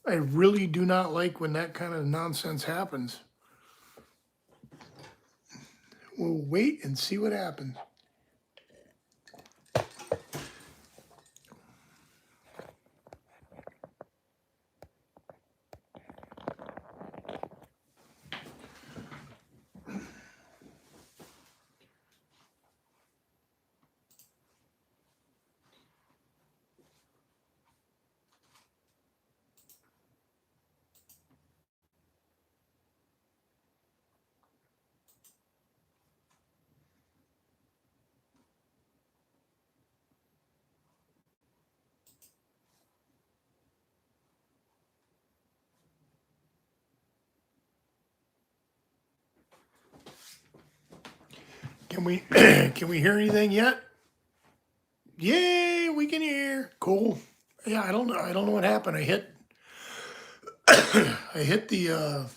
I really do not like when that kind of nonsense happens. We'll wait and see what happens. Can we can we hear anything yet? Yay, we can hear. Cool. Yeah, I don't know. I don't know what happened. I hit the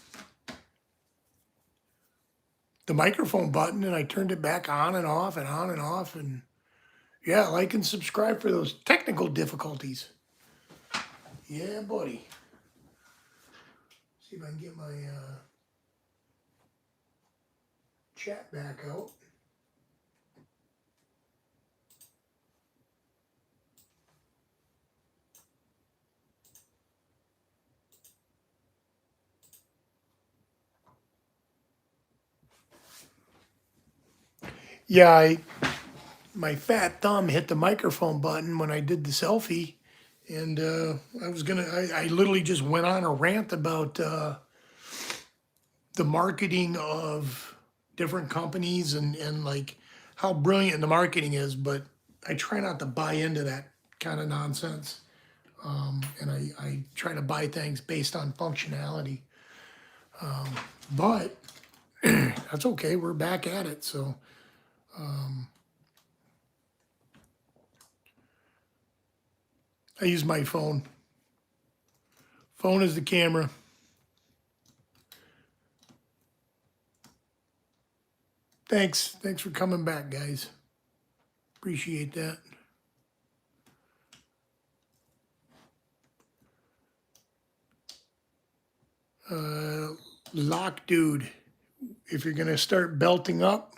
microphone button and I turned it back on and off and on and off, and yeah, like and subscribe for those technical difficulties. Yeah, buddy. See if I can get my chat back out. Yeah, my fat thumb hit the microphone button when I did the selfie, and I literally just went on a rant about the marketing of different companies and like how brilliant the marketing is, but I try not to buy into that kind of nonsense. And I try to buy things based on functionality. But that's okay. We're back at it. So I use my phone. Phone is the camera. Thanks. Thanks for coming back, guys. Appreciate that. Lock dude, if you're going to start belting up,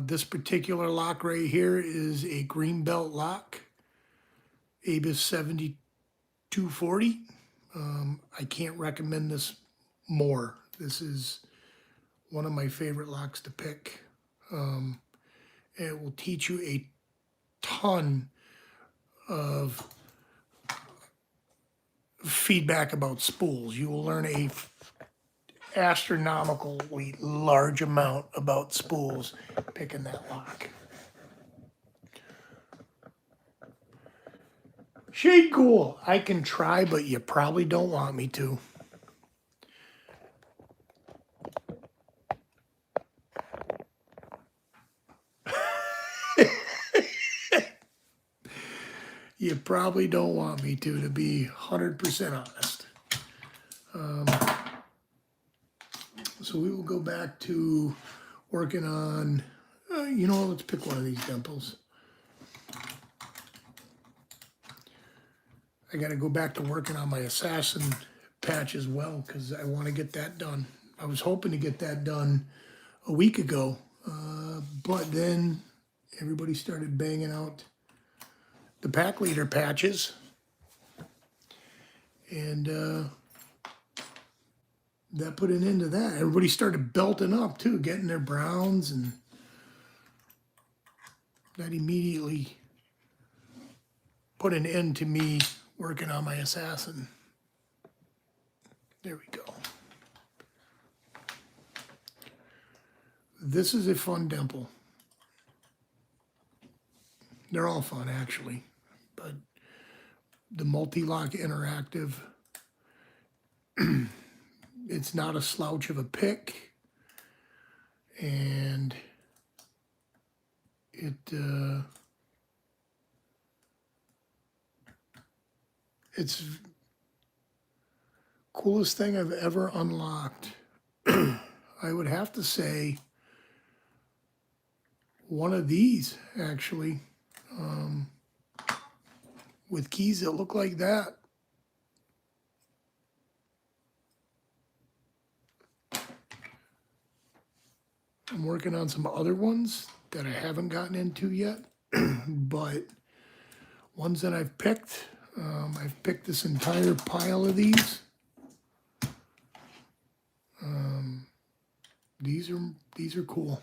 this particular lock right here is a green belt lock, ABIS 7240. I can't recommend this more. This is one of my favorite locks to pick. And it will teach you a ton of feedback about spools. You will learn a astronomically large amount about spools picking that lock. Shade cool. I can try, but you probably don't want me to. You probably don't want me to be 100% honest. So we will go back to working on, let's pick one of these dimples. I got to go back to working on my assassin patch as well because I want to get that done. I was hoping to get that done a week ago, but then everybody started banging out the pack leader patches, and that put an end to that. Everybody started belting up too, getting their browns, and that immediately put an end to me working on my assassin. There we go. This is a fun dimple. They're all fun actually, but the multi-lock interactive, it's not a slouch of a pick, and it's coolest thing I've ever unlocked. I would have to say one of these actually, with keys that look like that. I'm working on some other ones that I haven't gotten into yet, but ones that I've picked this entire pile of these. These are cool.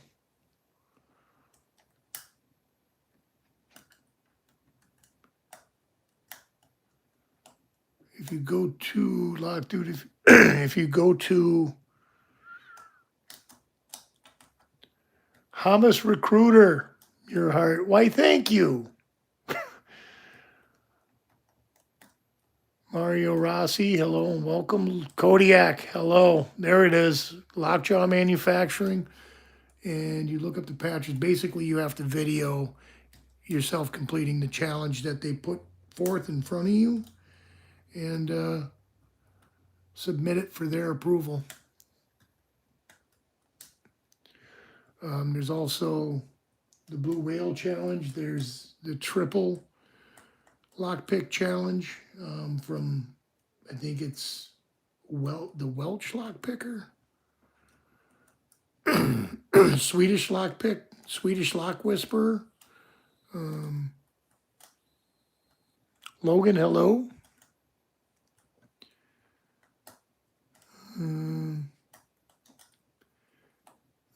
If you go to Lock Dude, if you go to Hamas Recruiter, your heart, why thank you. Mario Rossi, hello and welcome. Kodiak, hello. There it is. Lockjaw Manufacturing. And you look up the patches. Basically, you have to video yourself completing the challenge that they put forth in front of you and submit it for their approval. There's also the Blue Whale Challenge. There's the Triple Lockpick Challenge from, I think it's the Welch Lockpicker. Swedish Lockpick, Swedish Lock Whisperer. Logan, hello.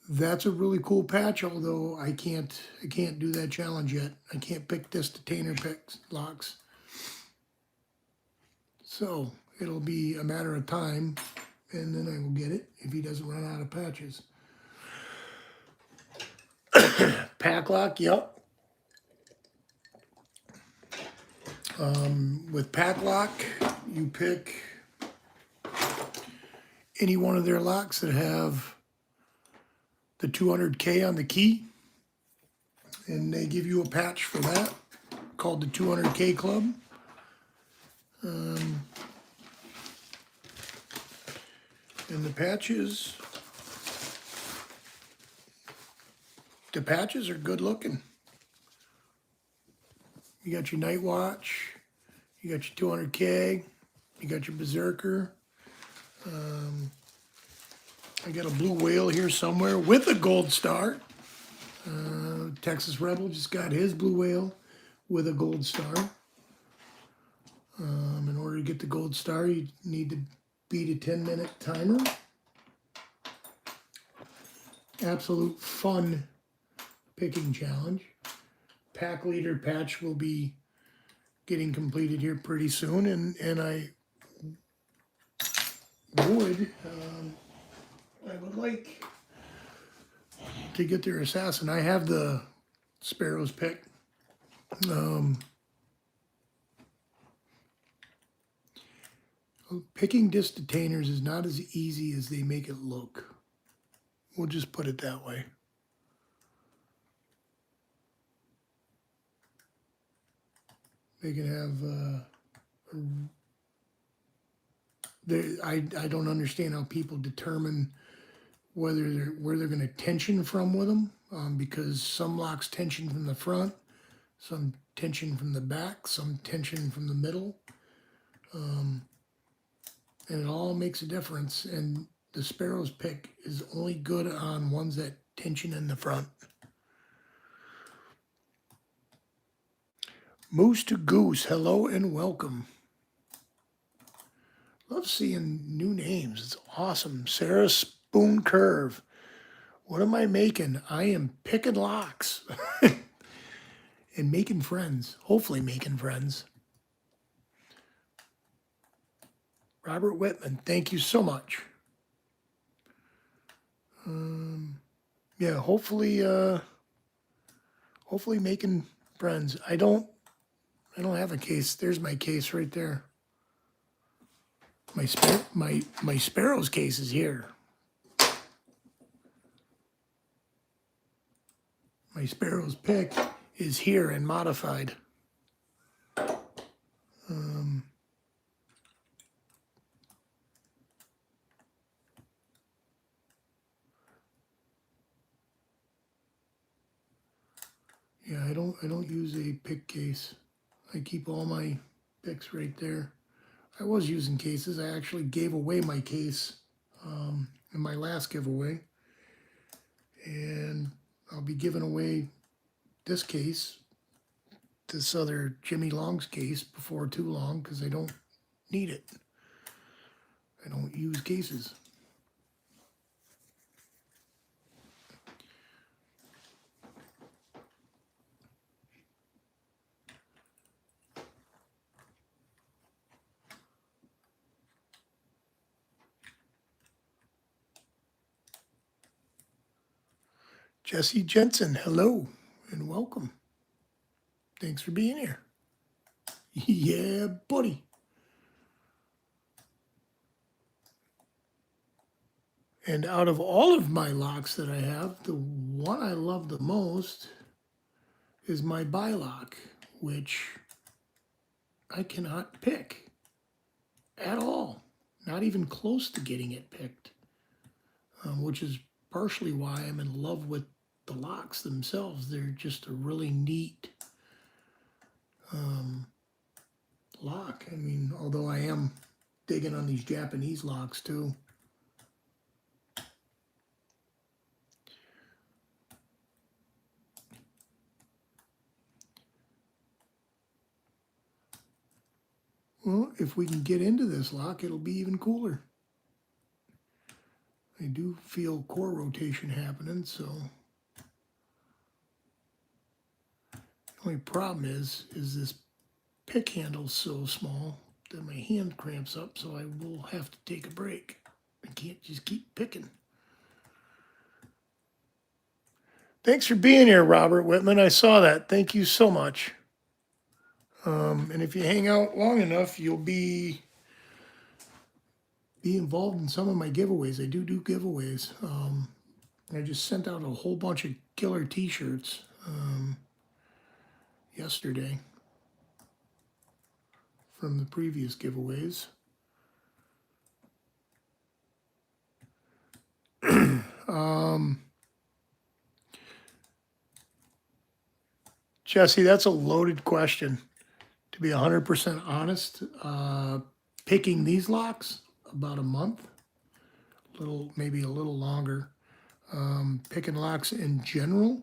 That's a really cool patch, although I can't do that challenge yet. I can't pick this detainer picks locks. So it'll be a matter of time, and then I will get it if he doesn't run out of patches. Packlock, yep. With Padlock, you pick any one of their locks that have the 200K on the key, and they give you a patch for that called the 200K Club. And the patches are good looking. You got your Night Watch, you got your 200K, you got your Berserker. I got a Blue Whale here somewhere with a gold star. Texas Rebel just got his Blue Whale with a gold star. In order to get the gold star, you need to beat a 10-minute timer. Absolute fun picking challenge. Pack leader patch will be getting completed here pretty soon, and I would like to get their assassin. I have the Sparrows pick. Picking disc detainers is not as easy as they make it look. We'll just put it that way. They can have I don't understand how people determine where they're going to tension from with them, because some locks tension from the front, some tension from the back, some tension from the middle, and it all makes a difference. And the Sparrows pick is only good on ones that tension in the front. Moose to Goose, hello and welcome. Love seeing new names. It's awesome. Sarah Spoon Curve. What am I making? I am picking locks and making friends. Hopefully making friends. Robert Whitman, thank you so much. Yeah, hopefully making friends. I don't have a case. There's my case right there. My Sparrows case is here. My Sparrows pick is here and modified. Yeah, I don't use a pick case. I keep all my picks right there. I was using cases. I actually gave away my case in my last giveaway. And I'll be giving away this case, this other Jimmy Long's case, before too long, because I don't need it. I don't use cases. Jesse Jensen, hello and welcome. Thanks for being here. Yeah, buddy. And out of all of my locks that I have, the one I love the most is my Bylock, which I cannot pick at all. Not even close to getting it picked, which is partially why I'm in love with the locks themselves. They're just a really neat lock. I mean, although I am digging on these Japanese locks too. Well, if we can get into this lock, it'll be even cooler. I do feel core rotation happening, so the only problem is this pick handle's so small that my hand cramps up, so I will have to take a break. I can't just keep picking. Thanks for being here, Robert Whitman. I saw that. Thank you so much. And if you hang out long enough, you'll be involved in some of my giveaways. I do giveaways. I just sent out a whole bunch of killer t-shirts yesterday from the previous giveaways. Jesse, that's a loaded question. To be 100% honest, picking these locks, about a month, maybe a little longer. Picking locks in general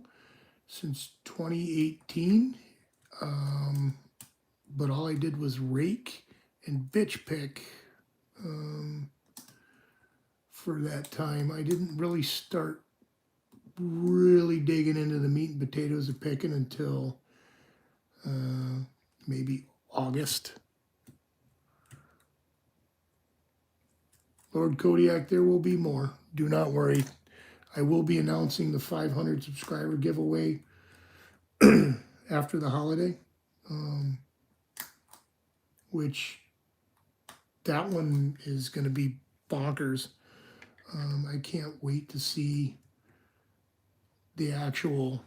since 2018, but all I did was rake and bitch pick for that time. I didn't really start really digging into the meat and potatoes of picking until maybe August. Lord Kodiak, there will be more. Do not worry. I will be announcing the 500 subscriber giveaway after the holiday, which that one is going to be bonkers. I can't wait to see the actual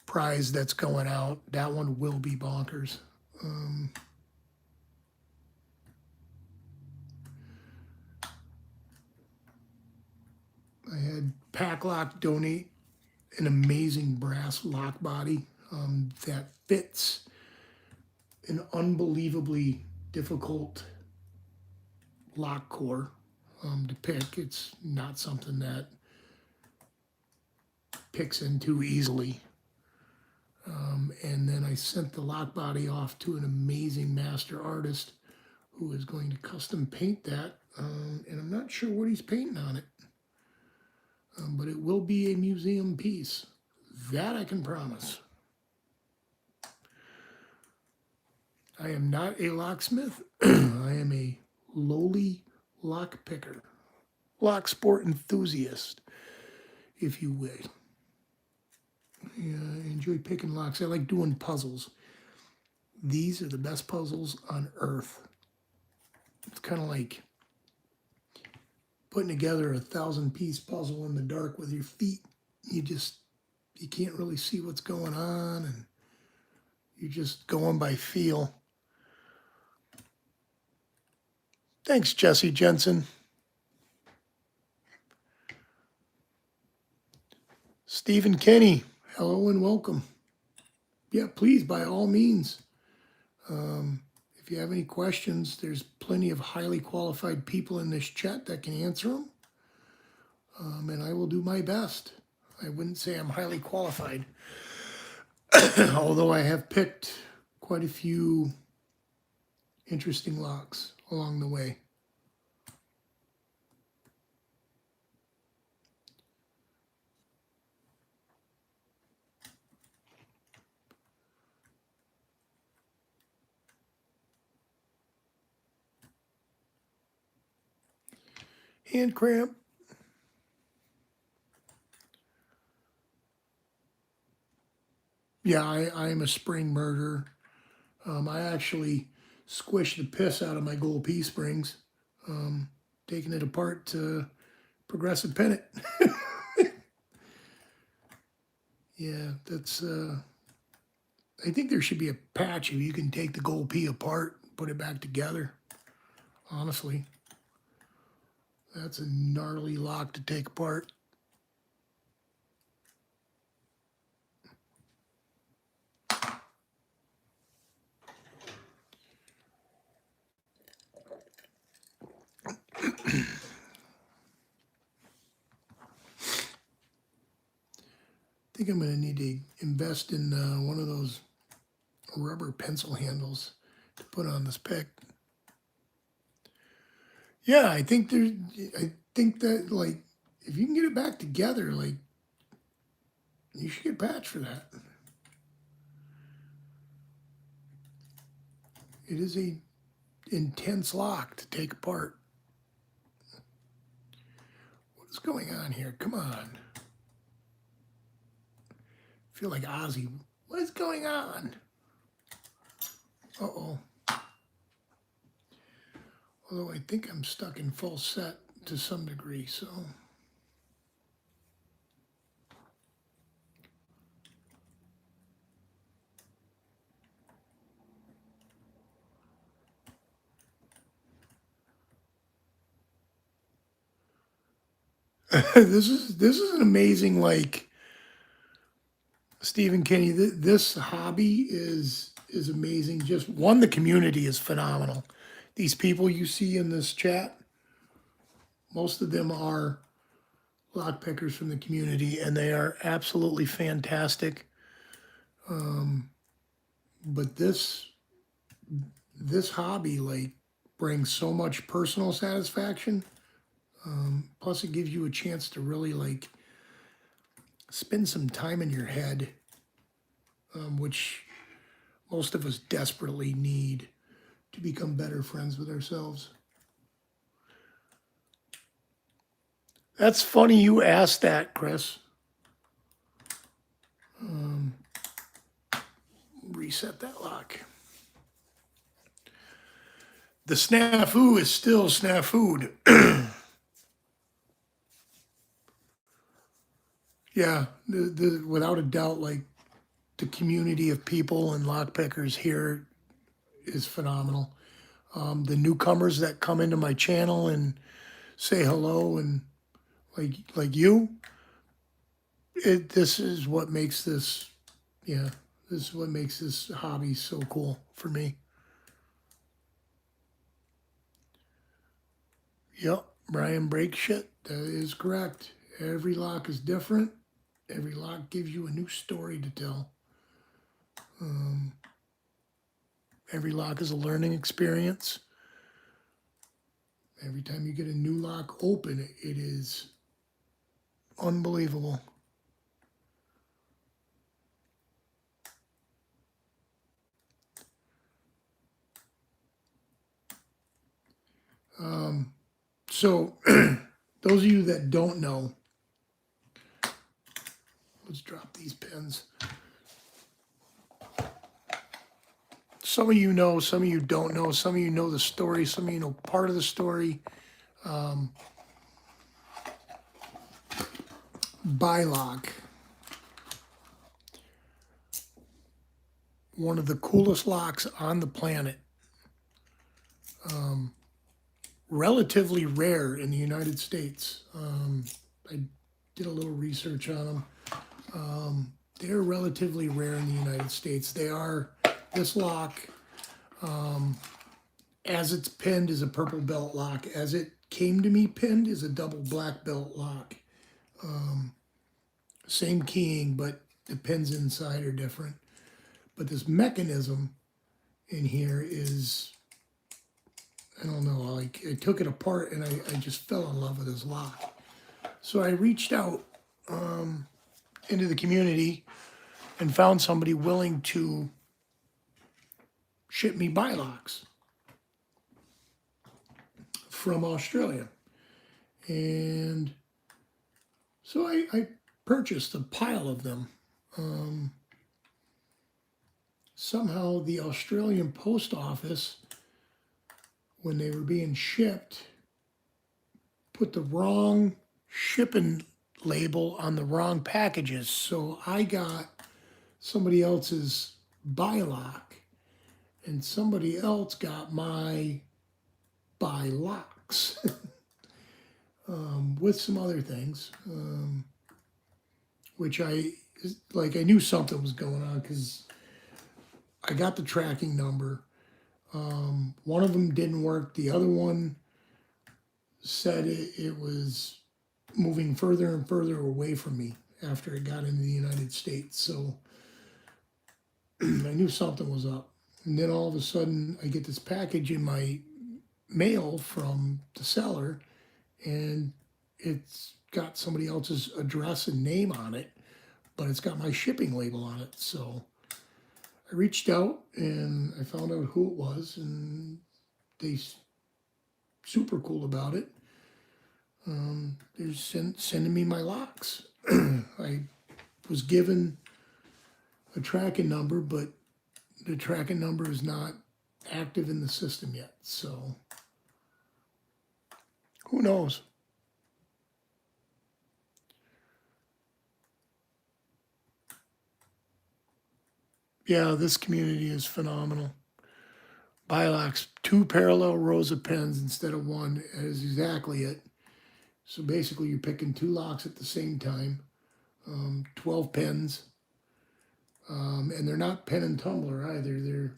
prize that's going out. That one will be bonkers. I had Packlock donate an amazing brass lock body that fits an unbelievably difficult lock core to pick. It's not something that picks in too easily. And then I sent the lock body off to an amazing master artist who is going to custom paint that. And I'm not sure what he's painting on it. But it will be a museum piece. That I can promise. I am not a locksmith. I am a lowly lock picker. Locksport enthusiast, if you will. Yeah, I enjoy picking locks. I like doing puzzles. These are the best puzzles on earth. It's kind of like putting together a 1,000-piece puzzle in the dark with your feet. You can't really see what's going on, and you're just going by feel. Thanks, Jesse Jensen. Stephen Kenny, hello and welcome. Yeah, please, by all means. If you have any questions, there's plenty of highly qualified people in this chat that can answer them. And I will do my best. I wouldn't say I'm highly qualified, although I have picked quite a few interesting locks along the way. Hand cramp. Yeah, I'm a spring murderer. I actually squished the piss out of my gold P springs, taking it apart to progressive pin it. Yeah, that's, I think there should be a patch if you can take the gold P apart, put it back together. Honestly, that's a gnarly lock to take apart. I think I'm going to need to invest in one of those rubber pencil handles to put on this pick. Yeah, I think that like if you can get it back together, like you should get a patch for that. It is a intense lock to take apart. What is going on here? Come on. I feel like Ozzy. What is going on? Uh-oh. Although I think I'm stuck in full set to some degree, so. This is an amazing, like, Stephen Kinney. This hobby is amazing. Just one, the community is phenomenal. These people you see in this chat, most of them are lock pickers from the community, and they are absolutely fantastic. But this hobby like brings so much personal satisfaction. Plus, it gives you a chance to really like spend some time in your head, which most of us desperately need to become better friends with ourselves. That's funny you asked that, Chris. Reset that lock. The snafu is still snafu'd. Yeah, without a doubt, like the community of people and lockpickers here is phenomenal. The newcomers that come into my channel and say hello and like you, this is what makes this, yeah, this is what makes this hobby so cool for me. Yep, Brian breaks shit. That is correct. Every lock is different. Every lock gives you a new story to tell. Every lock is a learning experience. Every time you get a new lock open, it is unbelievable. So those of you that don't know, let's drop these pins. Some of you know, some of you don't know, some of you know the story, some of you know part of the story. Padlock, one of the coolest locks on the planet. Relatively rare in the United States. I did a little research on them. They're relatively rare in the United States. They are, this lock, as it's pinned, is a purple belt lock. As it came to me pinned is a double black belt lock. same keying, but the pins inside are different. But this mechanism in here is, I don't know, like I took it apart and I just fell in love with this lock. So I reached out into the community and found somebody willing to ship me bylocks from Australia. And so I purchased a pile of them. Somehow the Australian post office, when they were being shipped, put the wrong shipping label on the wrong packages. So I got somebody else's bylock and somebody else got my bylocks with some other things, which I knew something was going on because I got the tracking number. One of them didn't work. The other one said it was moving further and further away from me after it got into the United States. So I knew something was up. And then all of a sudden, I get this package in my mail from the seller, and it's got somebody else's address and name on it, but it's got my shipping label on it. So I reached out and I found out who it was, and they super cool about it. They're sending me my locks. I was given a tracking number, but the tracking number is not active in the system yet. So who knows? Yeah, this community is phenomenal. Bylocks, 2 parallel rows of pins instead of one is exactly it. So basically you're picking 2 locks at the same time, 12 pins. And they're not pen and tumbler either. They're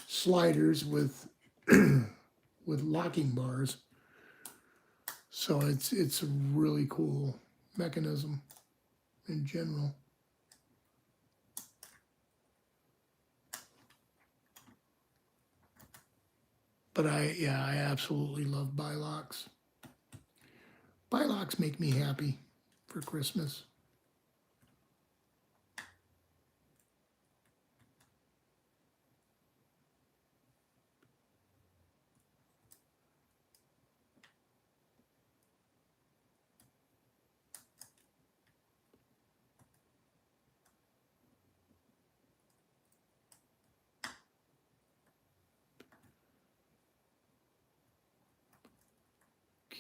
sliders with with locking bars. So it's a really cool mechanism in general. But I absolutely love bylocks. Bylocks make me happy for Christmas.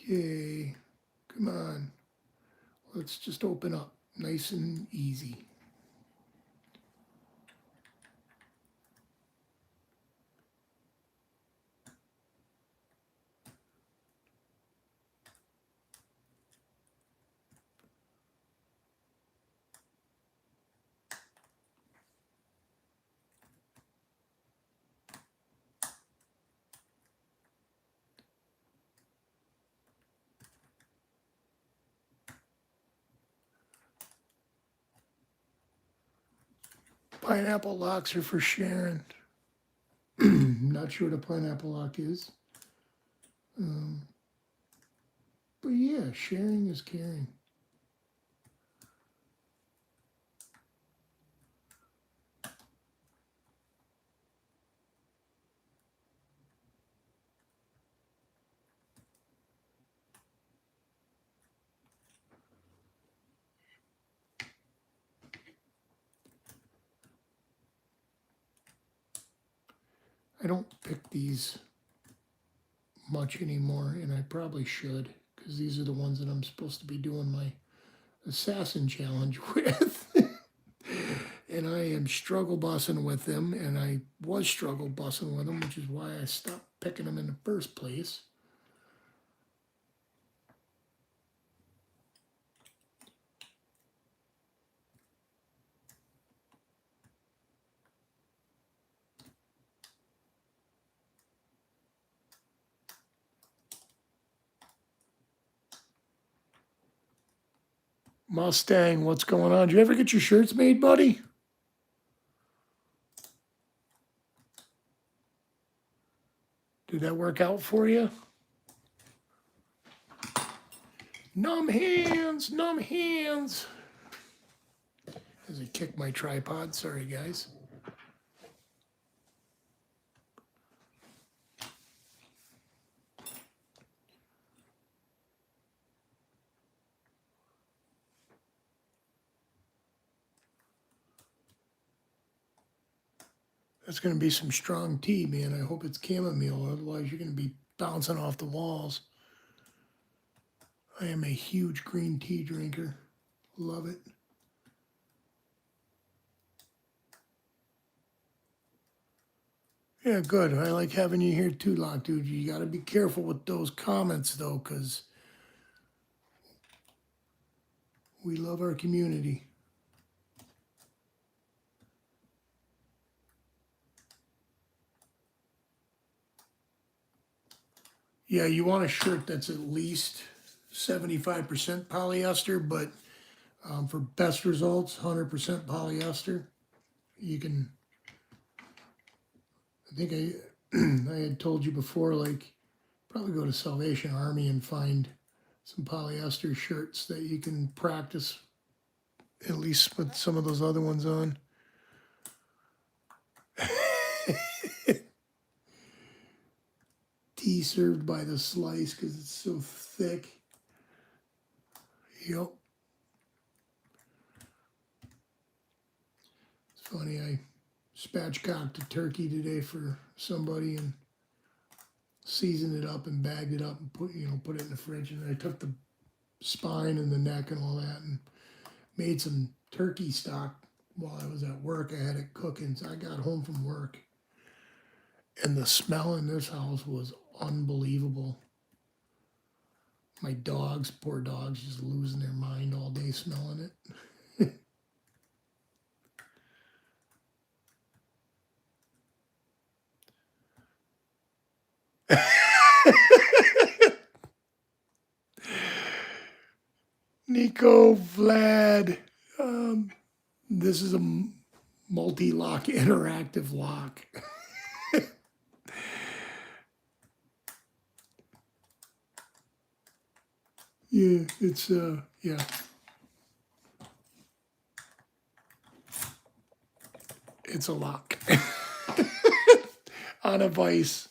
Okay, come on. Let's just open up nice and easy. Pineapple locks are for Sharon. Not sure what a pineapple lock is. But yeah, sharing is caring. I don't pick these much anymore, and I probably should, because these are the ones that I'm supposed to be doing my assassin challenge with. And I am struggle bussing with them, and I was struggle bussing with them, which is why I stopped picking them in the first place. Mustang, what's going on? Did you ever get your shirts made, buddy? Did that work out for you? Numb hands, numb hands. As I kick my tripod, sorry guys. That's going to be some strong tea, man. I hope it's chamomile, otherwise you're going to be bouncing off the walls. I am a huge green tea drinker. Love it. Yeah, good. I like having you here too, Lock Dude. You got to be careful with those comments, though, because we love our community. Yeah, you want a shirt that's at least 75% polyester, but for best results, 100% polyester. You can, I think I had told you before, like, probably go to Salvation Army and find some polyester shirts that you can practice, at least with some of those other ones on. Tea served by the slice because it's so thick. Yep. It's funny, I spatchcocked a turkey today for somebody and seasoned it up and bagged it up and put it in the fridge. And I took the spine and the neck and all that and made some turkey stock while I was at work. I had it cooking, so I got home from work. And the smell in this house was unbelievable. My dogs, poor dogs, just losing their mind all day smelling it. Nico, Vlad, this is a multi-lock interactive lock. Yeah, it's, yeah. It's a lock. On a vise.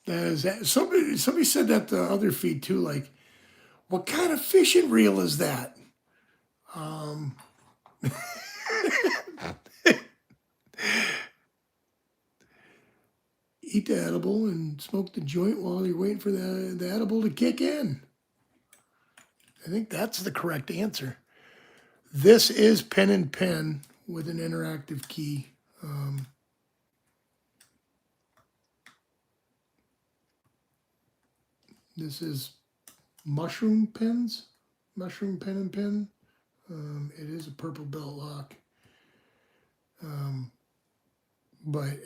That is, somebody said that the other feed too, like, what kind of fishing reel is that? Eat the edible and smoke the joint while you're waiting for the edible to kick in. I think that's the correct answer. This is pen and pen with an interactive key. This is mushroom pens, mushroom pen and pen. It is a purple belt lock. But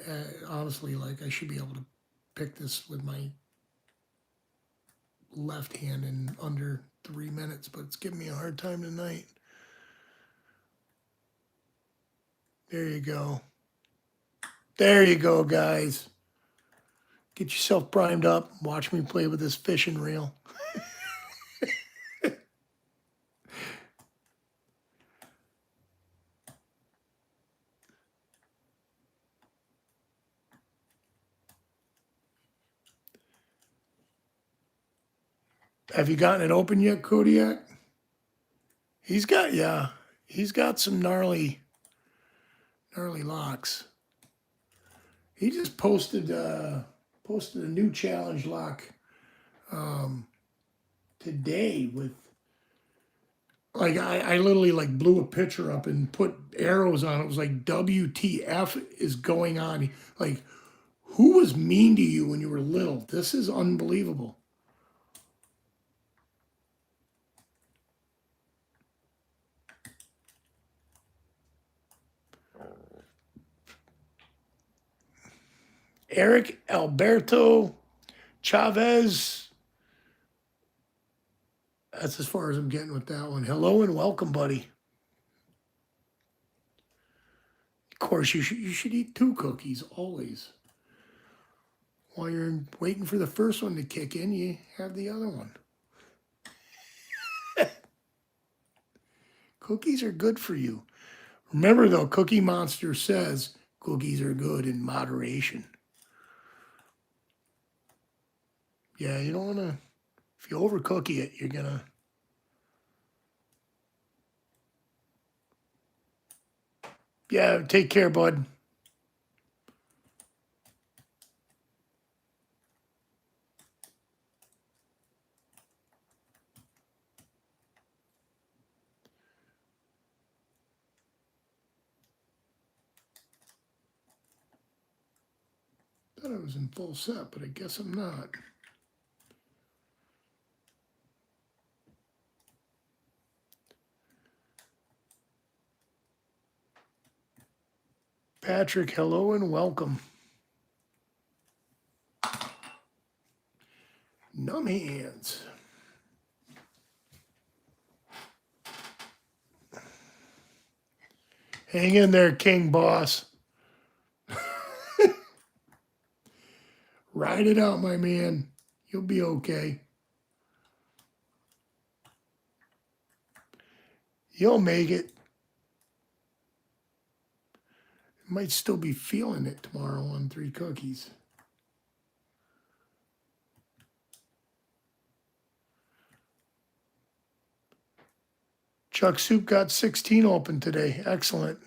honestly, like, I should be able to pick this with my left hand in under 3 minutes, but it's giving me a hard time tonight. There you go. There you go, guys. Get yourself primed up. Watch me play with this fishing reel. Have you gotten it open yet, Kodiak? He's got some gnarly locks. He just posted a new challenge lock today with, like, I literally like blew a picture up and put arrows on it. It was like, WTF is going on? Like, who was mean to you when you were little? This is unbelievable. Eric Alberto Chavez. That's as far as I'm getting with that one. Hello and welcome, buddy. Of course, you should eat 2 cookies always. While you're waiting for the first one to kick in, you have the other one. Cookies are good for you. Remember, though, Cookie Monster says cookies are good in moderation. Yeah, you don't want to, if you overcookie it, you're going to. Yeah, take care, bud. Thought I was in full set, but I guess I'm not. Patrick, hello and welcome. Numb hands. Hang in there, King Boss. Ride it out, my man. You'll be okay. You'll make it. Might still be feeling it tomorrow on 3 cookies. Chuck Soup got 16 open today. Excellent.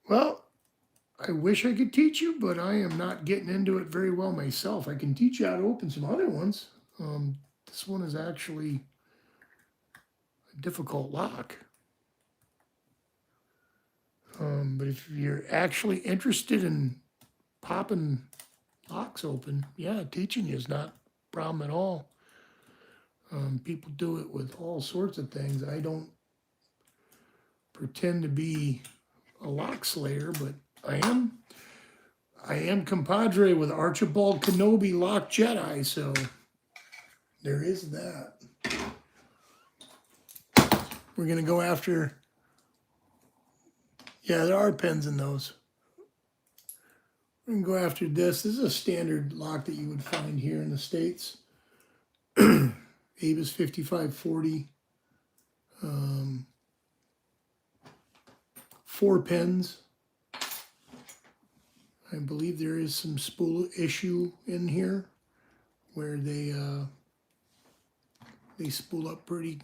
Well, I wish I could teach you, but I am not getting into it very well myself. I can teach you how to open some other ones. This one is actually a difficult lock. But if you're actually interested in popping locks open, yeah, teaching you is not a problem at all. People do it with all sorts of things. I don't pretend to be a lock slayer, but I am compadre with Archibald Kenobi Lock Jedi, so there is that. We're gonna go after. Yeah, there are pins in those. We're gonna go after this. This is a standard lock that you would find here in the States. Avis 5540. 4 pins. I believe there is some spool issue in here where they spool up pretty.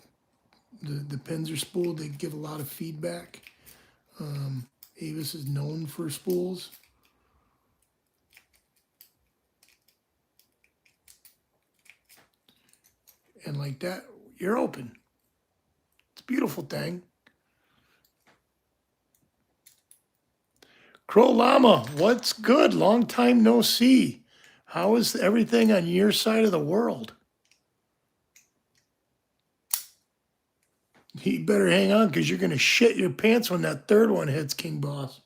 The pins are spooled. They give a lot of feedback. Avis is known for spools. And like that, you're open. It's a beautiful thing. Crow Llama, what's good? Long time no see. How is everything on your side of the world? You better hang on because you're going to shit your pants when that 3rd one hits, King Boss.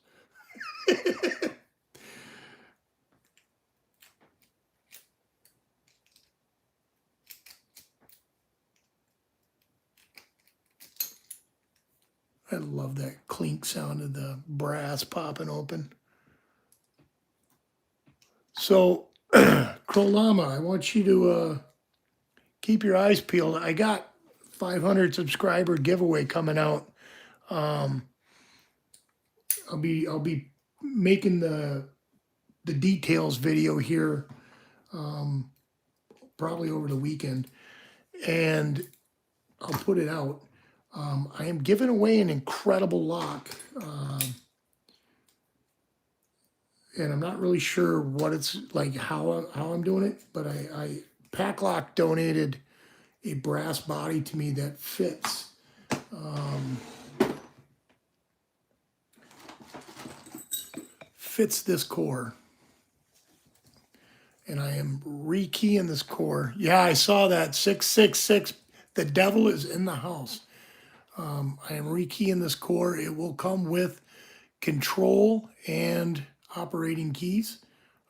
I love that clink sound of the brass popping open. So, Crow Llama, I want you to keep your eyes peeled. I got 500 subscriber giveaway coming out. I'll be making the details video here probably over the weekend, and I'll put it out. I am giving away an incredible lock, and I'm not really sure what it's like, how I'm doing it, but Packlock donated a brass body to me that fits fits this core. And I am rekeying this core. Yeah, I saw that 666. The devil is in the house. I am rekeying this core. It will come with control and operating keys.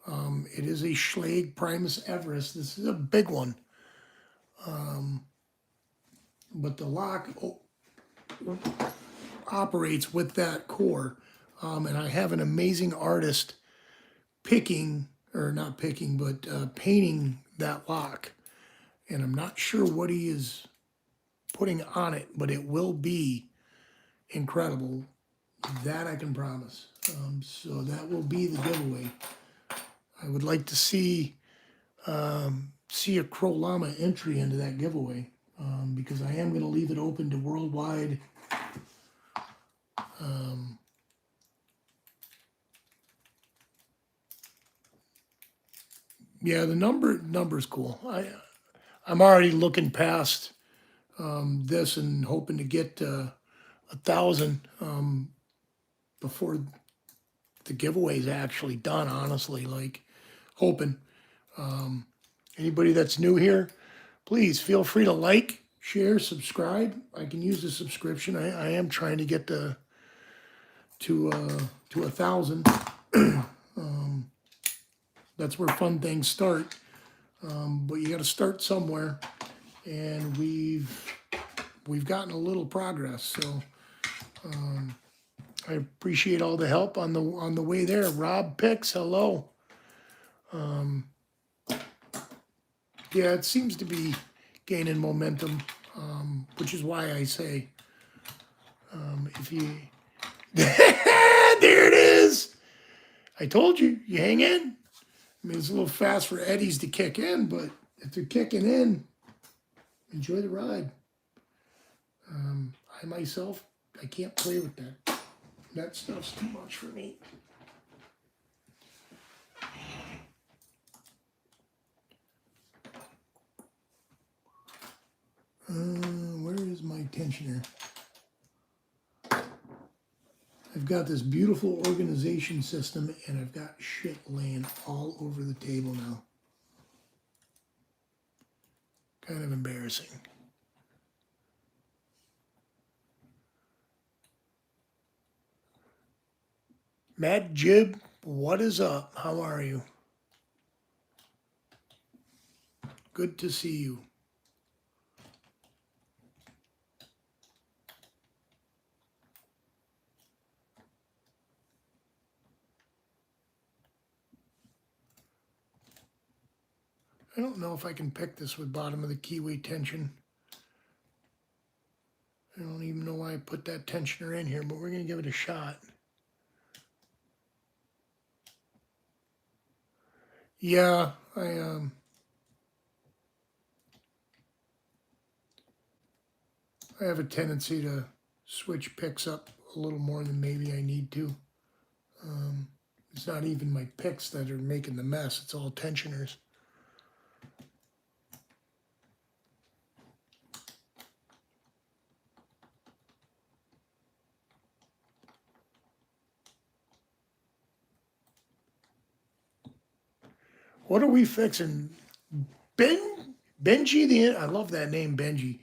It is a Schlage Primus Everest. This is a big one. But the lock operates with that core. And I have an amazing artist painting that lock. And I'm not sure what he is putting on it, but it will be incredible. That I can promise. So that will be the giveaway. I would like to see a Crow Llama entry into that giveaway, because I am going to leave it open to worldwide. Yeah, the number's cool. I'm already looking past this and hoping to get 1,000 before the giveaway is actually done. Honestly, like hoping. Anybody that's new here, please feel free to like, share, subscribe. I can use the subscription. I am trying to get to 1,000. That's where fun things start. But you got to start somewhere, and we've gotten a little progress. So I appreciate all the help on the way there. Rob Picks, hello. Yeah, it seems to be gaining momentum, which is why I say, if you, there it is. I told you, you hang in. I mean, it's a little fast for eddies to kick in, but if they're kicking in, enjoy the ride. I myself, I can't play with that. That stuff's too much for me. Where is my tensioner? I've got this beautiful organization system, and I've got shit laying all over the table now. Kind of embarrassing. Matt Jib, what is up? How are you? Good to see you. I don't know if I can pick this with bottom of the keyway tension. I don't even know why I put that tensioner in here, but we're going to give it a shot. Yeah, I have a tendency to switch picks up a little more than maybe I need to. It's not even my picks that are making the mess. It's all tensioners. What are we fixing? Benji, I love that name, Benji.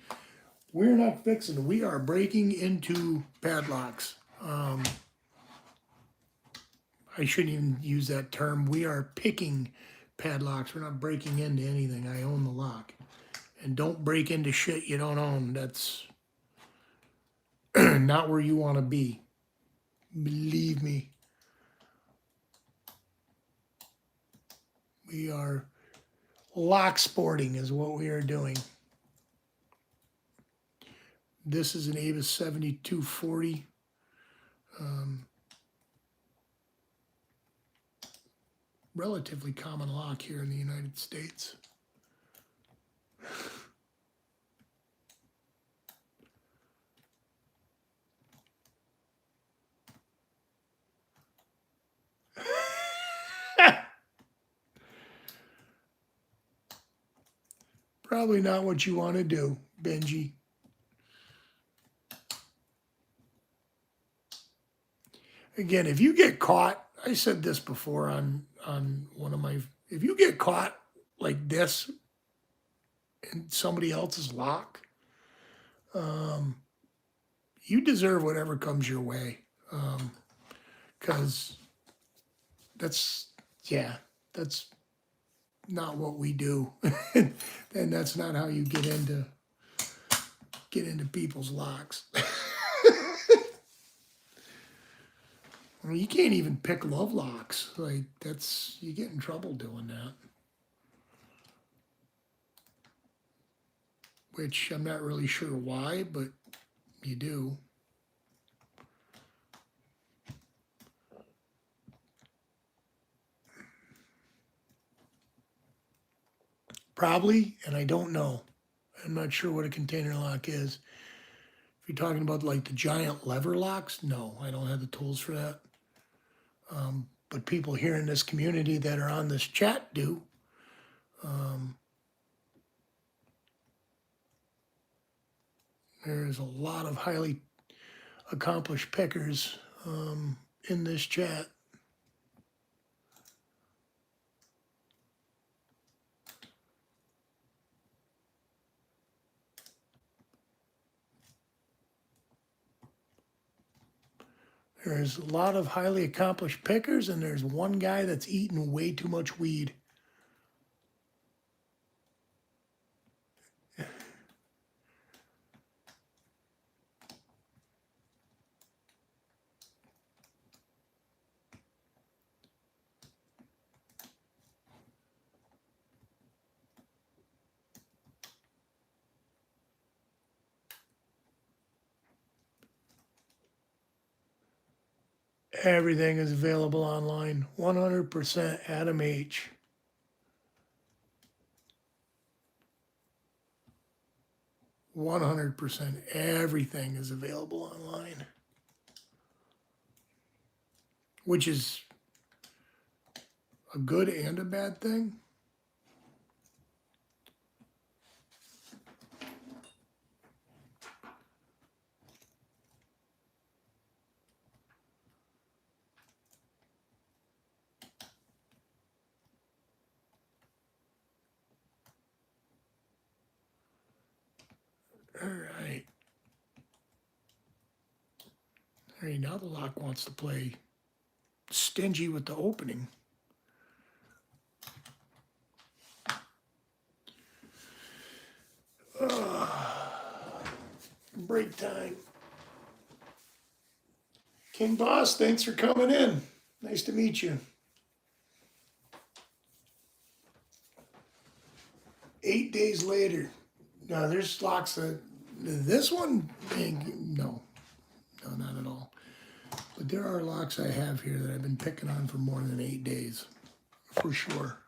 We're not fixing, we are breaking into padlocks. I shouldn't even use that term. We are picking padlocks. We're not breaking into anything. I own the lock. And don't break into shit you don't own. That's not where you want to be. Believe me. We are lock sporting is what we are doing. This is an Avis 7240. Relatively common lock here in the United States. Probably not what you want to do, Benji. Again, if you get caught, I said this before on one of my, if you get caught like this in somebody else's lock, you deserve whatever comes your way. Because that's, yeah, that's not what we do. And that's not how you get into people's locks. I mean, you can't even pick love locks. Like, that's, you get in trouble doing that. Which I'm not really sure why, but you do. Probably, and I don't know. I'm not sure what a container lock is. If you're talking about like the giant lever locks, no, I don't have the tools for that. But people here in this community that are on this chat do. There's a lot of highly accomplished pickers in this chat. There's a lot of highly accomplished pickers, and there's one guy that's eating way too much weed. Everything is available online. 100% Adam H. 100% everything is available online. Which is a good and a bad thing. All right. All right, now the lock wants to play stingy with the opening. Break time. King Boss, thanks for coming in. Nice to meet you. 8 days later. Now there's locks that, this one, no, not at all. But there are locks I have here that I've been picking on for more than 8 days, for sure.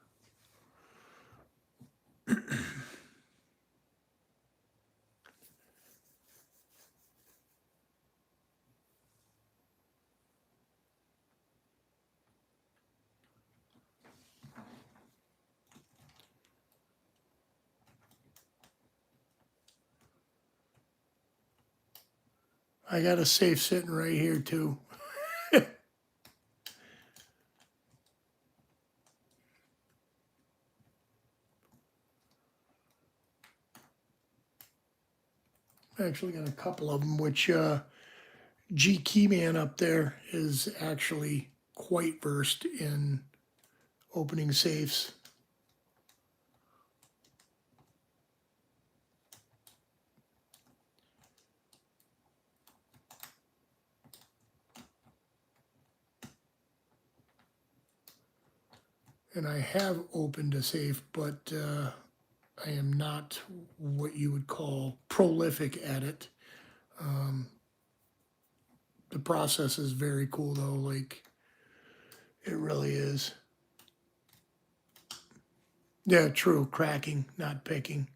I got a safe sitting right here too. Actually got a couple of them, which G Keyman up there is actually quite versed in opening safes. And I have opened a safe, but I am not what you would call prolific at it. The process is very cool though, like it really is. Yeah, true, cracking, not picking.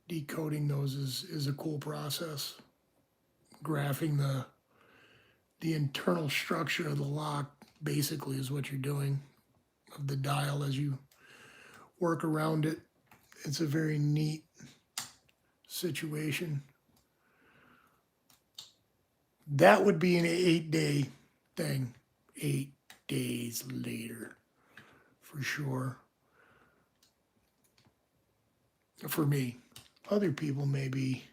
Decoding those is a cool process. Graphing the internal structure of the lock basically is what you're doing, of the dial as you work around it. It's a very neat situation. That would be an 8-day thing. 8 days later, for sure. For me. Other people maybe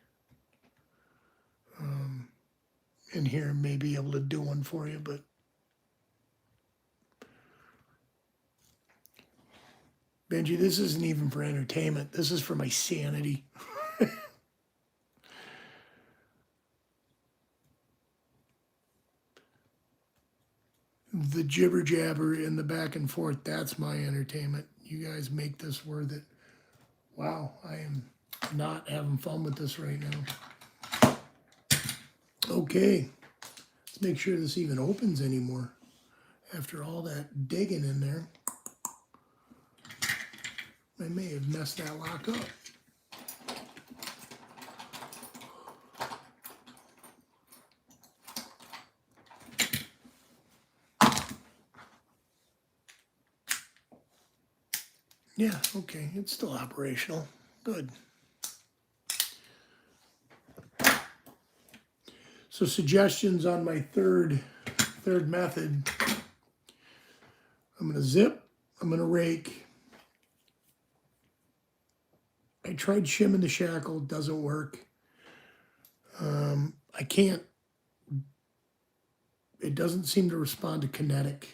in here may be able to do one for you, but Benji, this isn't even for entertainment. This is for my sanity. The jibber jabber and the back and forth, that's my entertainment. You guys make this worth it. Wow, I am not having fun with this right now. Okay, let's make sure this even opens anymore after all that digging in there. I may have messed that lock up. Yeah, okay, it's still operational. Good. So suggestions on my third method. I'm gonna zip, I'm gonna rake. I tried shimming the shackle, doesn't work. I can't, it doesn't seem to respond to kinetic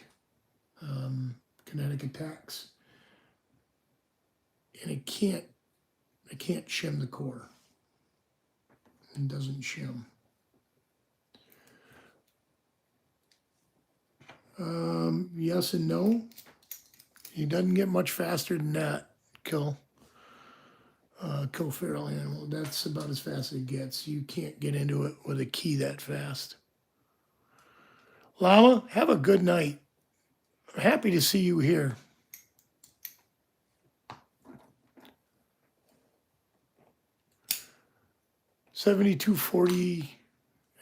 attacks. And I can't shim the core. It doesn't shim. Yes and no. He doesn't get much faster than that. Kill feral animal. That's about as fast as it gets. You can't get into it with a key that fast. Llama, have a good night. I'm happy to see you here. $72.40.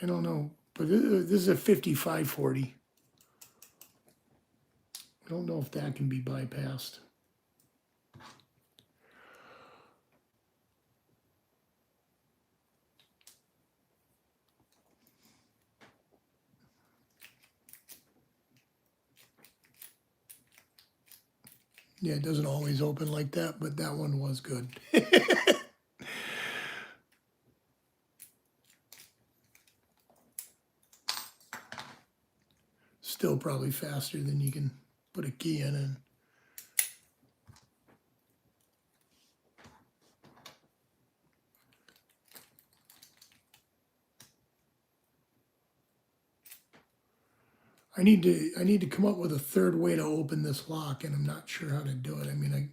I don't know, but this is a 55.40. I don't know if that can be bypassed. Yeah, it doesn't always open like that, but that one was good. Still probably faster than you can put a key in and I need to come up with a third way to open this lock, and I'm not sure how to do it. I mean, I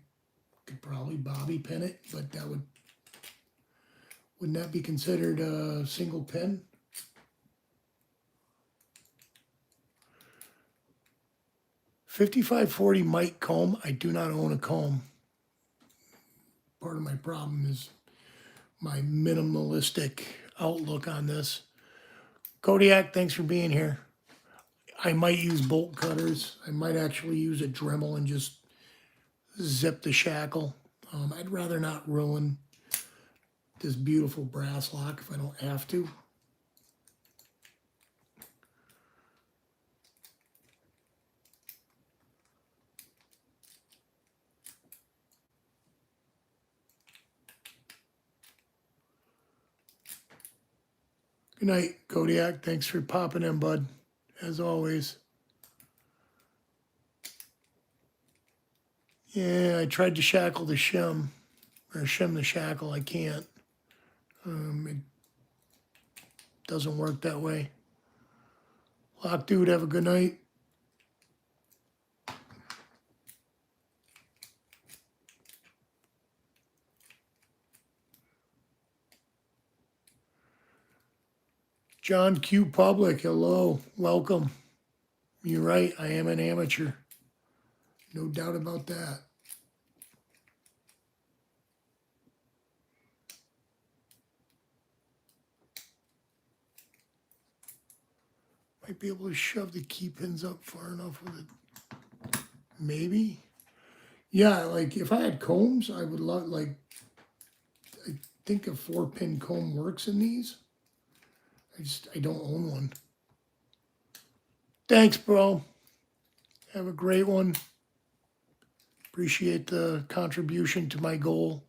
could probably bobby pin it, but that wouldn't that be considered a single pin? $55.40 mic comb. I do not own a comb. Part of my problem is my minimalistic outlook on this. Kodiak, thanks for being here. I might use bolt cutters. I might actually use a Dremel and just zip the shackle. I'd rather not ruin this beautiful brass lock if I don't have to. Good night, Kodiak. Thanks for popping in, bud, as always. Yeah, I tried to shackle the shim, or shim the shackle. I can't. It doesn't work that way. Lock dude, have a good night. John Q. Public, hello, welcome. You're right, I am an amateur. No doubt about that. Might be able to shove the key pins up far enough with it. Maybe. Yeah, like if I had combs, I would love, like, think a 4-pin comb works in these. I don't own one. Thanks, bro. Have a great one. Appreciate the contribution to my goal.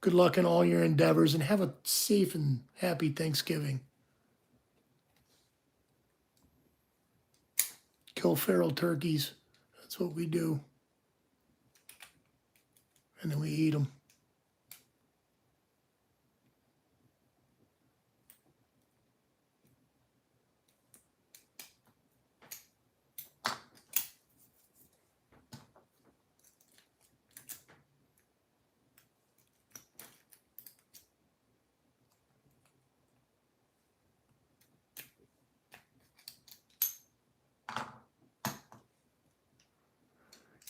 Good luck in all your endeavors and have a safe and happy Thanksgiving. Kill feral turkeys. That's what we do. And then we eat them.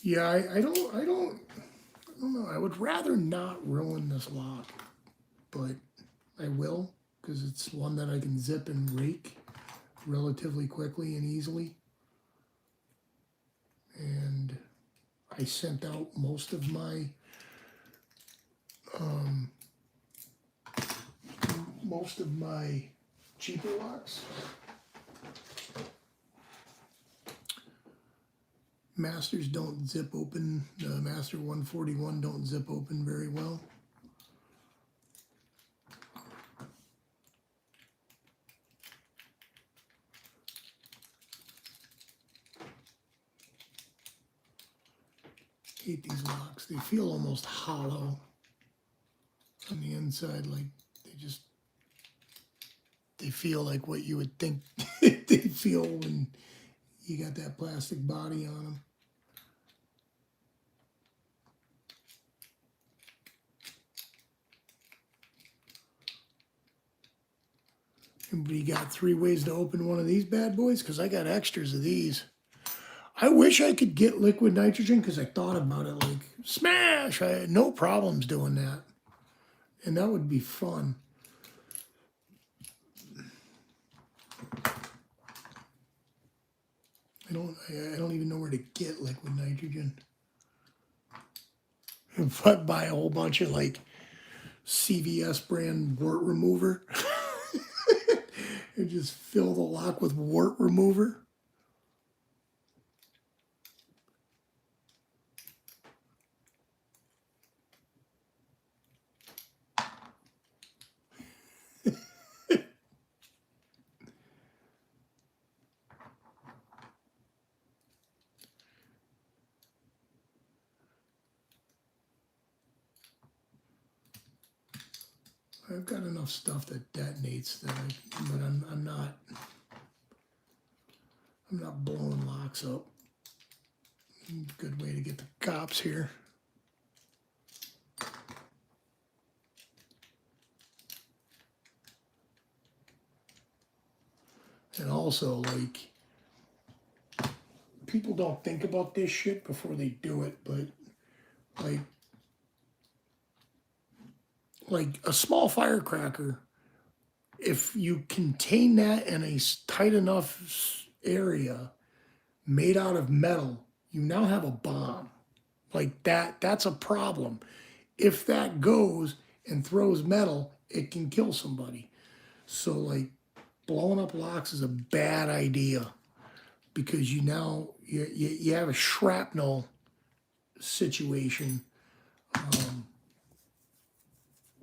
Yeah, I don't know. I would rather not ruin this lock, but I will, because it's one that I can zip and rake relatively quickly and easily. And I sent out most of my cheaper locks. Masters don't zip open. The Master 141 don't zip open very well. Hate these locks. They feel almost hollow on the inside, like they feel like what you would think they feel when you got that plastic body on them. Anybody got 3 ways to open one of these bad boys? Because I got extras of these. I wish I could get liquid nitrogen, because I thought about it, like, smash! I had no problems doing that. And that would be fun. I don't even know where to get liquid nitrogen. But buy a whole bunch of, like, CVS brand wart remover. And just fill the lock with wart remover. I've got enough stuff that detonates that, but I'm not blowing locks up. Good way to get the cops here. And also, like, people don't think about this shit before they do it, but like a small firecracker, if you contain that in a tight enough area made out of metal, you now have a bomb. Like that's a problem. If that goes and throws metal, it can kill somebody. So, like, blowing up locks is a bad idea, because you have a shrapnel situation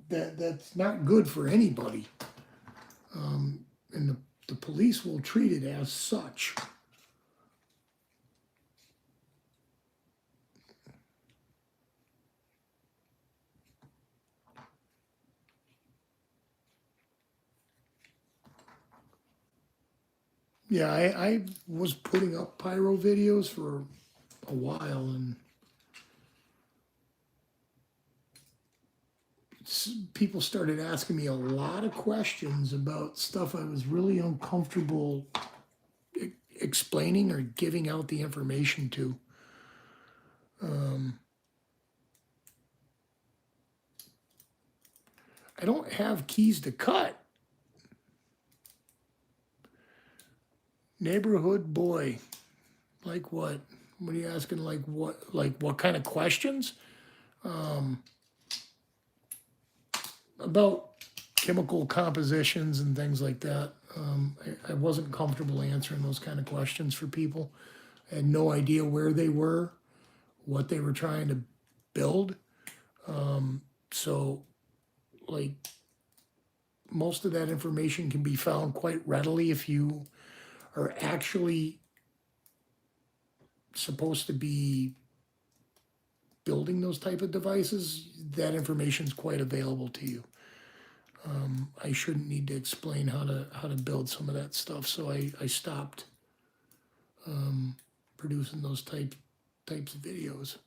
that's not good for anybody, and the police will treat it as such. Yeah, I was putting up pyro videos for a while, and people started asking me a lot of questions about stuff I was really uncomfortable explaining or giving out the information to. I don't have keys to cut. Neighborhood boy. Like what? What are you asking? Like what kind of questions? About chemical compositions and things like that. I wasn't comfortable answering those kind of questions for people. I had no idea where they were, what they were trying to build. So, like, most of that information can be found quite readily if you are actually supposed to be building those type of devices. That information is quite available to you. I shouldn't need to explain how to build some of that stuff, so I stopped producing those types of videos.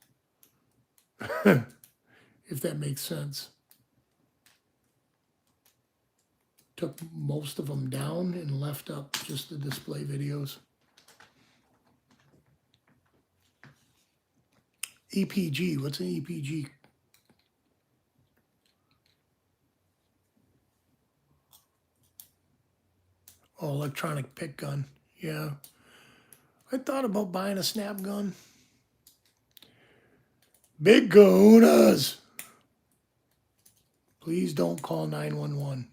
If that makes sense. Took most of them down and left up just the display videos. EPG, what's an EPG? Oh, electronic pick gun. Yeah. I thought about buying a snap gun. Big kahunas. Please don't call 911.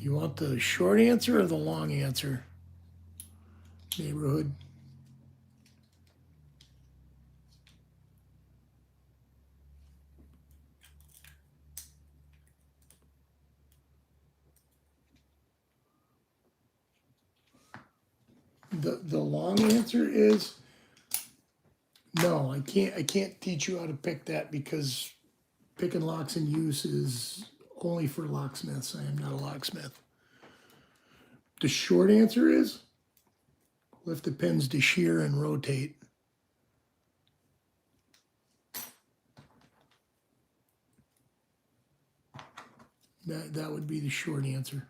You want the short answer or the long answer? Neighborhood. The long answer is no. I can't teach you how to pick that because picking locks in use is only for locksmiths. I am not a locksmith. The short answer is lift the pins to shear and rotate. That would be the short answer.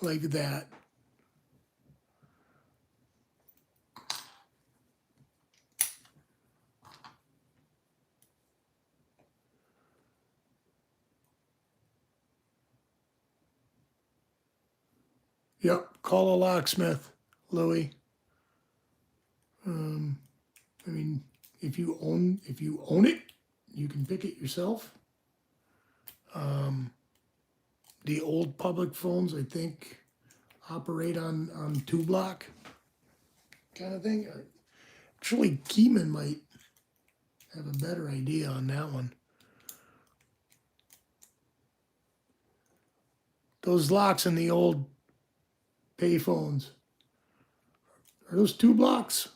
Like that. Yep, call a locksmith, Louis. I mean, if you own it, you can pick it yourself. The old public phones, I think, operate on 2-block kind of thing. Actually, Keyman might have a better idea on that one. Those locks in the old pay phones, are those 2 blocks?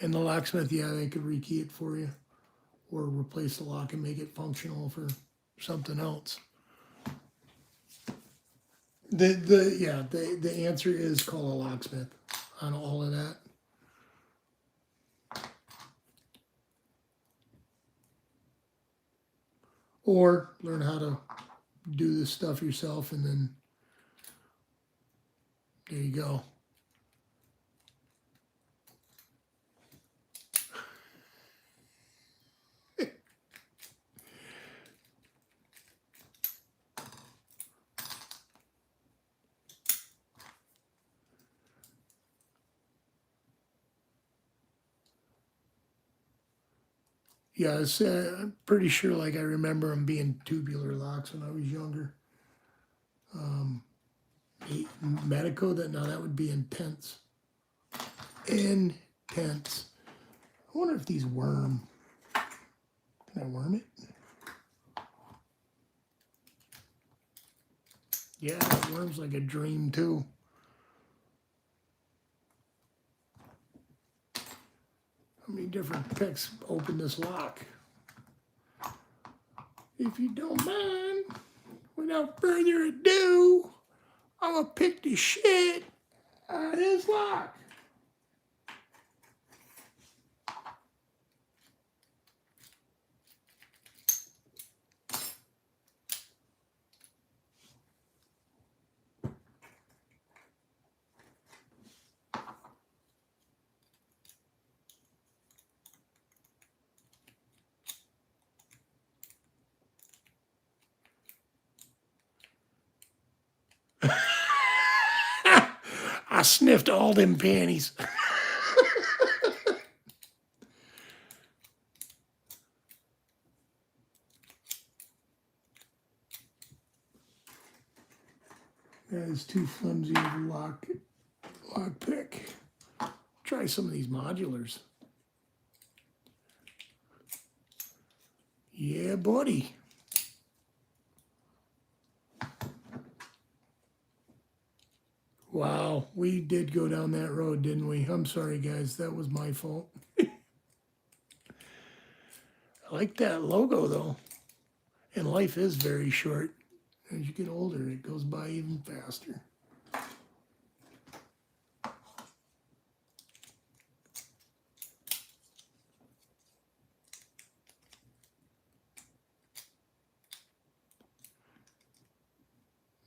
And the locksmith, yeah, they could rekey it for you or replace the lock and make it functional for something else. The answer is call a locksmith on all of that. Or learn how to do this stuff yourself, and then there you go. Yeah, I'm pretty sure, like, I remember them being tubular locks when I was younger. Medico, that would be intense. Intense. I wonder if these worm. Can I worm it? Yeah, it worms like a dream too. How many different picks open this lock? If you don't mind, without further ado, I'm gonna pick the shit out of this lock. sniffed all them panties. That is too flimsy of a lock pick. Try some of these modulars. Yeah, buddy. Wow, we did go down that road, didn't we? I'm sorry, guys. That was my fault. I like that logo, though. And life is very short. As you get older, it goes by even faster.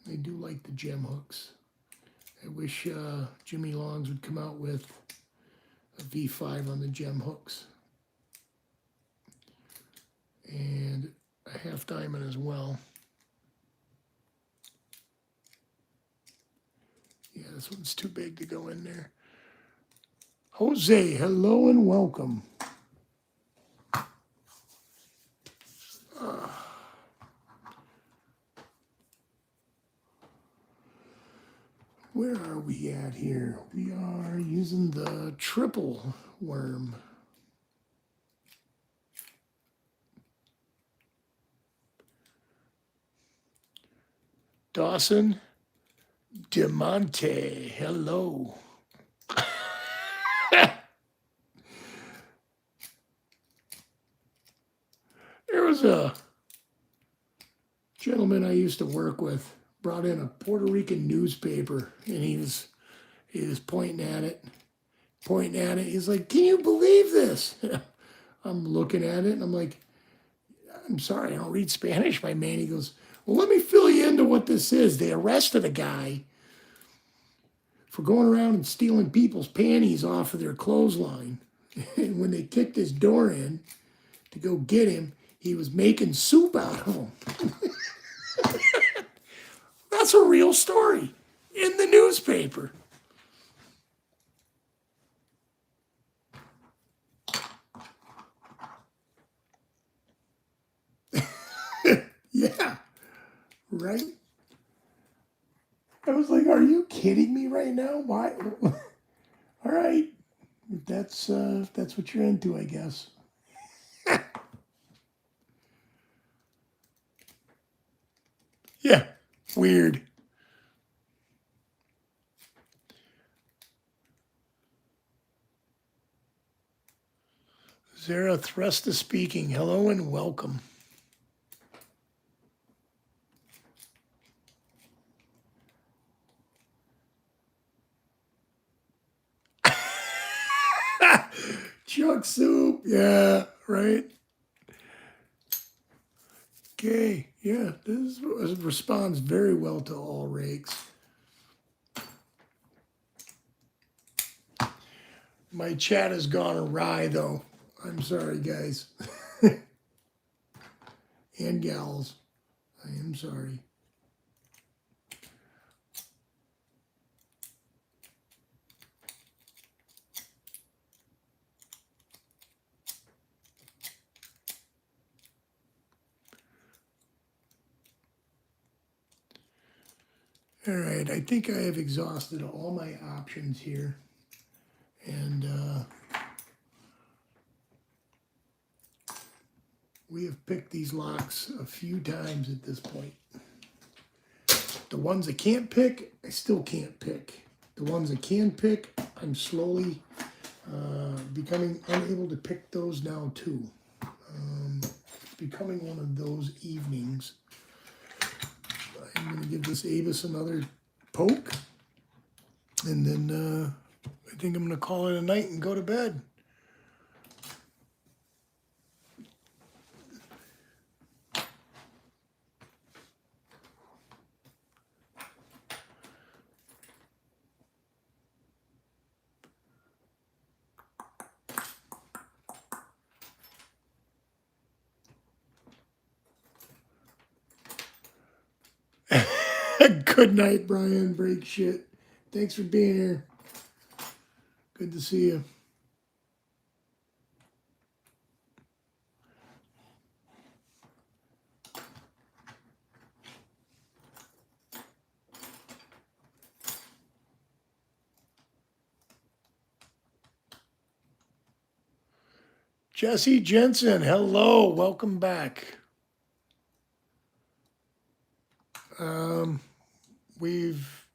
I do like the gem hooks. I wish Jimmy Longs would come out with a V5 on the gem hooks. And a half diamond as well. Yeah, this one's too big to go in there. Jose, hello and welcome. Where are we at here? We are using the triple worm. Dawson DeMonte, hello. There was a gentleman I used to work with, brought in a Puerto Rican newspaper, and he was pointing at it. He's like, "Can you believe this?" I'm looking at it, and I'm like, "I'm sorry, I don't read Spanish, my man." He goes, "Well, let me fill you into what this is. They arrested a guy for going around and stealing people's panties off of their clothesline. And when they kicked his door in to go get him, he was making soup out of them." That's a real story in the newspaper. Yeah, right? I was like, "Are you kidding me right now? Why?" All right, if that's what you're into, I guess. Yeah, weird. Zarathustra speaking. Hello and welcome. Chuck soup. Yeah, right. Okay, yeah, this responds very well to all rakes. My chat has gone awry, though. I'm sorry, guys. And gals. I am sorry. All right, I think I have exhausted all my options here. And we have picked these locks a few times at this point. The ones I can't pick, I still can't pick. The ones I can pick, I'm slowly becoming unable to pick those now too. It's becoming one of those evenings. I'm going to give this Avis another poke, and then I think I'm going to call it a night and go to bed. Good night, Brian. Break shit. Thanks for being here. Good to see you. Jesse Jensen, hello, welcome back. We've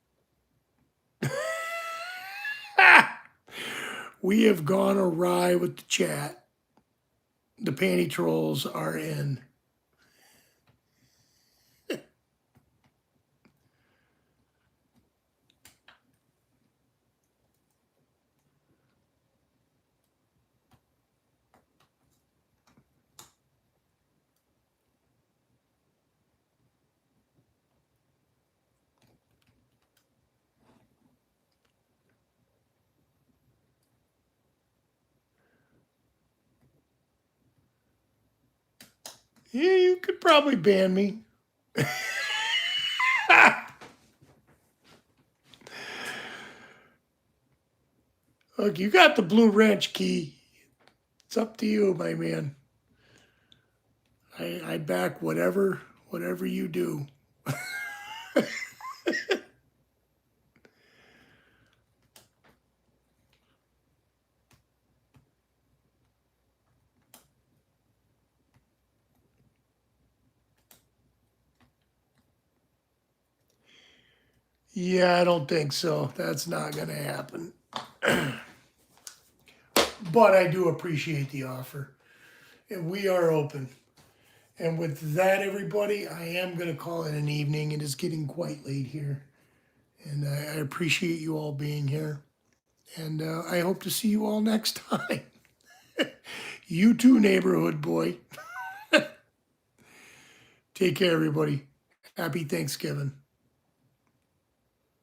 we have gone awry with the chat. The panty trolls are in. Yeah, you could probably ban me. Look, you got the blue wrench key. It's up to you, my man. I back whatever you do. Yeah, I don't think so. That's not going to happen. But I do appreciate the offer. And we are open. And with that, everybody, I am going to call it an evening. It is getting quite late here. And I appreciate you all being here. And I hope to see you all next time. You too, neighborhood boy. Take care, everybody. Happy Thanksgiving.